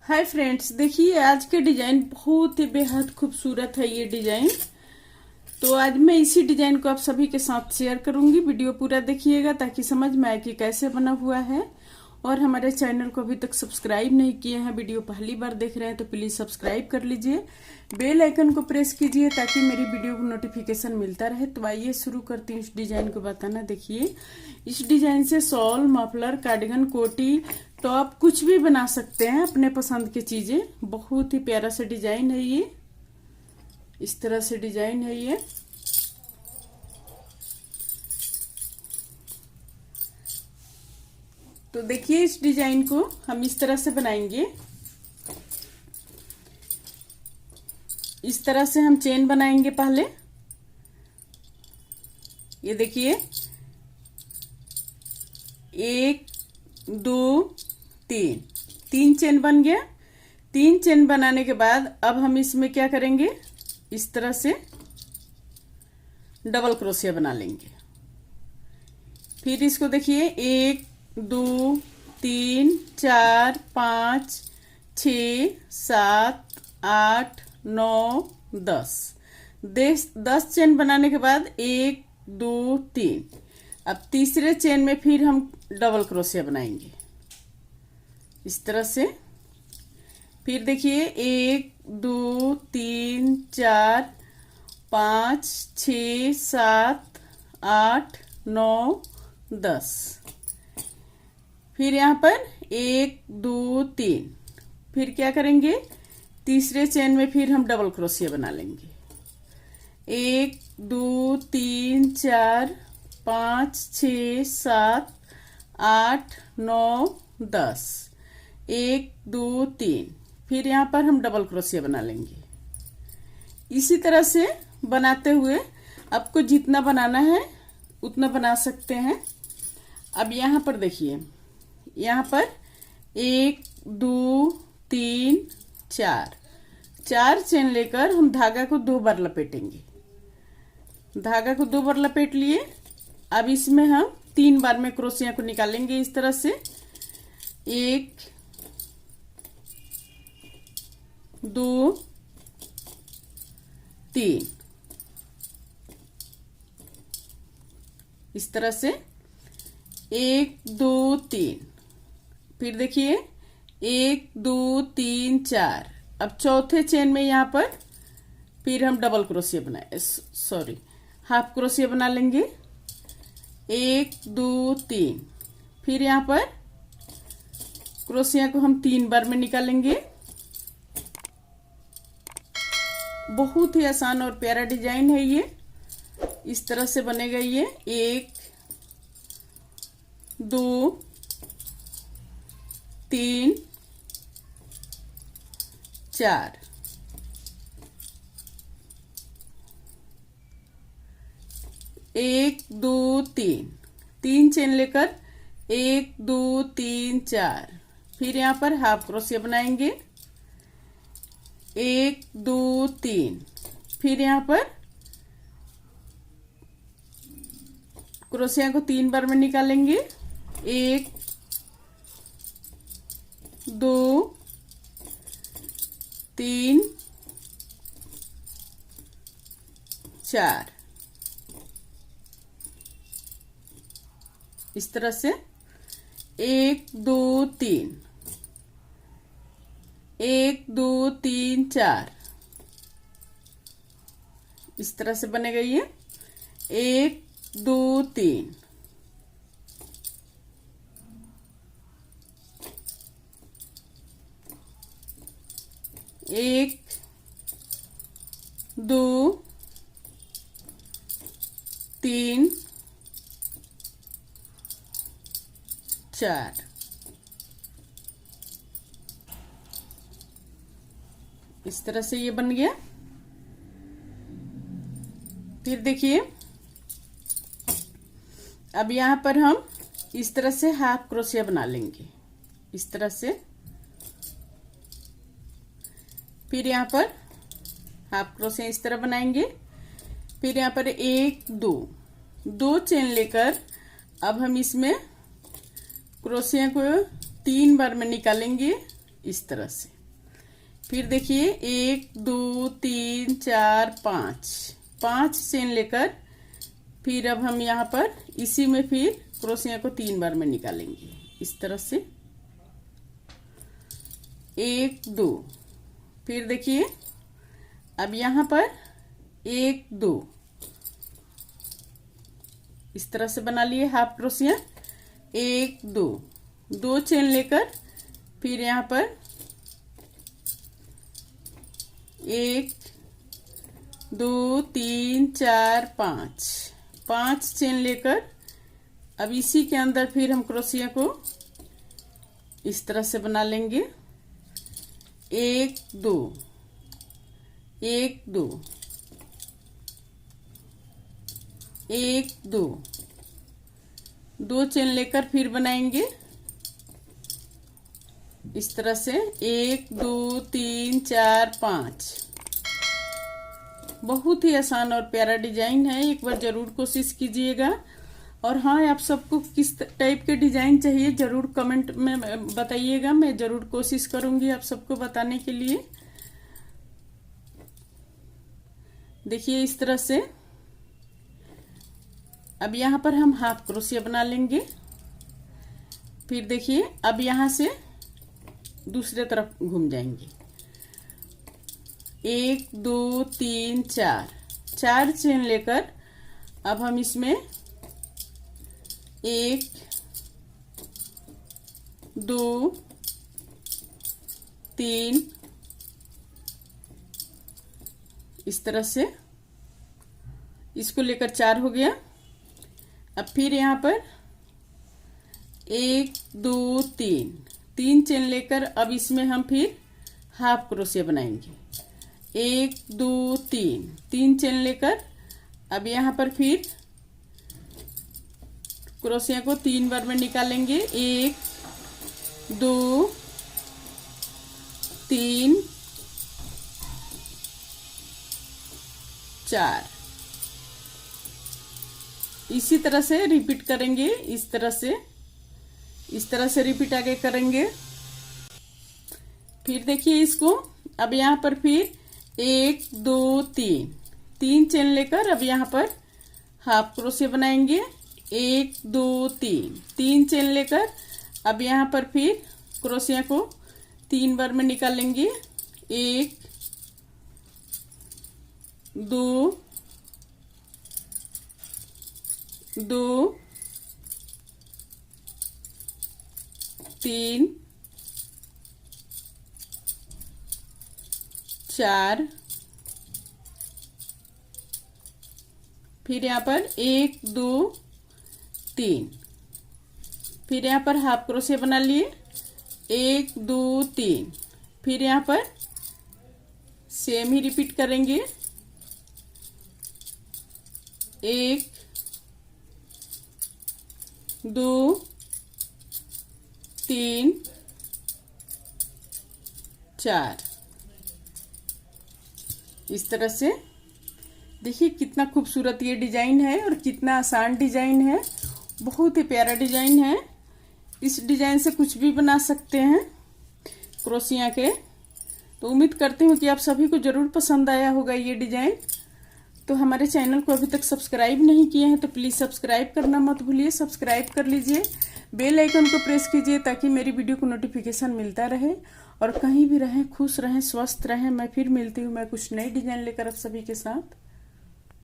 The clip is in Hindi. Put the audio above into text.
हाय फ्रेंड्स, देखिए आज के डिजाइन बहुत ही बेहद खूबसूरत है ये डिजाइन। तो आज मैं इसी डिजाइन को आप सभी के साथ शेयर करूंगी। वीडियो पूरा देखिएगा ताकि समझ में आए कि कैसे बना हुआ है। और हमारे चैनल को अभी तक सब्सक्राइब नहीं किए हैं, वीडियो पहली बार देख रहे हैं तो प्लीज सब्सक्राइब कर लीजिए, बेल आइकन को प्रेस कीजिए ताकि मेरी वीडियो को नोटिफिकेशन मिलता रहे। तो आइए शुरू करती हूँ इस डिजाइन को बताना। देखिए इस डिजाइन से शॉल, मफलर, कार्डिगन, कोटी, टॉप कुछ भी बना सकते हैं अपने पसंद की चीजें। बहुत ही प्यारा सा डिजाइन है ये, इस तरह से डिजाइन है ये। तो देखिए इस डिजाइन को हम इस तरह से बनाएंगे। इस तरह से हम चेन बनाएंगे पहले। ये देखिए 1 2 3, 3 चेन बन गया। 3 चेन बनाने के बाद अब हम इसमें क्या करेंगे, इस तरह से डबल क्रोशिया बना लेंगे। फिर इसको देखिए 1 2 3 4 5 6 7 8 9 10। 10 चेन बनाने के बाद 1 2 3। अब तीसरे चेन में फिर हम डबल क्रोशिया बनाएंगे इस तरह से। फिर देखिए 1 2 3 4 5 6 7 8 9 10। फिर यहाँ पर 1 2 3। फिर क्या करेंगे, तीसरे चेन में फिर हम डबल क्रोशिया बना लेंगे। 1 2 3 4 5 6 7 8 9 10। 1 2 3। फिर यहाँ पर हम डबल क्रोशिया बना लेंगे। इसी तरह से बनाते हुए आपको जितना बनाना है उतना बना सकते हैं। अब यहाँ पर देखिए, यहाँ पर 1 2 3 4, 4 चेन लेकर हम धागा को 2 बार लपेटेंगे। धागा को 2 बार लपेट लिए। अब इसमें हम 3 बार में क्रोशिया को निकालेंगे इस तरह से। 1 2 3, इस तरह से 1 2 3। फिर देखिए 1 2 3 4। अब चौथे चेन में यहाँ पर फिर हम डबल क्रोशिया बनाए, सॉरी हाफ क्रोशिया बना लेंगे। 1 2 3। फिर यहाँ पर क्रोशिया को हम 3 बार में निकालेंगे। बहुत ही आसान और प्यारा डिजाइन है ये, इस तरह से बनेगा ये। 1 2 3 4। एक दो तीन, 3 चेन लेकर 1 2 3 4। फिर यहाँ पर हाफ क्रोशिया बनाएंगे। 1 2 3। फिर यहाँ पर क्रोशिया को 3 बार में निकालेंगे। 1 2 3 4, इस तरह से 1 2 3, 1 2 3 4, इस तरह से बनेगा ये। 1 2 3। 1 2 3 4, इस तरह से ये बन गया। फिर देखिए अब यहाँ पर हम इस तरह से हाफ क्रोशिया बना लेंगे इस तरह से। फिर यहाँ पर हाफ क्रोशिया इस तरह बनाएंगे। फिर यहाँ पर 1 2 चेन लेकर अब हम इसमें क्रोशिया को 3 बार में निकालेंगे। इस तरह से। फिर देखिए 1 2 3 4 5 चेन लेकर फिर अब हम यहाँ पर इसी में फिर क्रोशिया को 3 बार में निकालेंगे इस तरह से। 1 2, फिर देखिए अब यहाँ पर 1 2 इस तरह से बना लिए हाफ क्रोशिया। 1 2 चेन लेकर फिर यहाँ पर 1 2 3 4 5 चेन लेकर अब इसी के अंदर फिर हम क्रोशिया को इस तरह से बना लेंगे। 1 2 1 2 1 2 चेन लेकर फिर बनाएंगे इस तरह से। 1 2 3 4 5। बहुत ही आसान और प्यारा डिजाइन है, एक बार जरूर कोशिश कीजिएगा। और हाँ, आप सबको किस टाइप के डिजाइन चाहिए जरूर कमेंट में बताइएगा, मैं जरूर कोशिश करूंगी आप सबको बताने के लिए। देखिए इस तरह से अब यहाँ पर हम हाफ क्रोशिया बना लेंगे। फिर देखिए अब यहाँ से दूसरे तरफ घूम जाएंगे। 1 2 3 4 चेन लेकर अब हम इसमें 1 2 3 इस तरह से, इसको लेकर 4 हो गया। अब फिर यहाँ पर 1 2 3 चेन लेकर अब इसमें हम फिर हाफ क्रोशिया बनाएंगे। 1 2 3 चेन लेकर अब यहाँ पर फिर क्रोशिया को 3 बार में निकालेंगे। 1 2 3 4 इसी तरह से रिपीट करेंगे। इस तरह से रिपीट आगे करेंगे। फिर देखिए इसको अब यहाँ पर फिर 1 2 3 चेन लेकर अब यहाँ पर हाफ क्रोशिया बनाएंगे। 1 2 3 चेन लेकर अब यहाँ पर फिर क्रोशिया को 3 बार में निकालेंगे। 1 2 3 4 फिर यहाँ पर 1 2 3 फिर यहाँ पर हाफ क्रोशिया बना लिए। 1 2 3 फिर यहाँ पर सेम ही रिपीट करेंगे। 1 2 3 4 इस तरह से। देखिए कितना खूबसूरत ये डिजाइन है और कितना आसान डिजाइन है, बहुत ही प्यारा डिजाइन है। इस डिजाइन से कुछ भी बना सकते हैं क्रोशिया के। तो उम्मीद करती हूँ कि आप सभी को जरूर पसंद आया होगा ये डिजाइन। तो हमारे चैनल को अभी तक सब्सक्राइब नहीं किए हैं तो प्लीज़ सब्सक्राइब करना मत भूलिए, सब्सक्राइब कर लीजिए, बेल आइकन को प्रेस कीजिए ताकि मेरी वीडियो को नोटिफिकेशन मिलता रहे। और कहीं भी रहें, खुश रहें, स्वस्थ रहें। मैं फिर मिलती हूँ मैं कुछ नई डिजाइन लेकर आप सभी के साथ।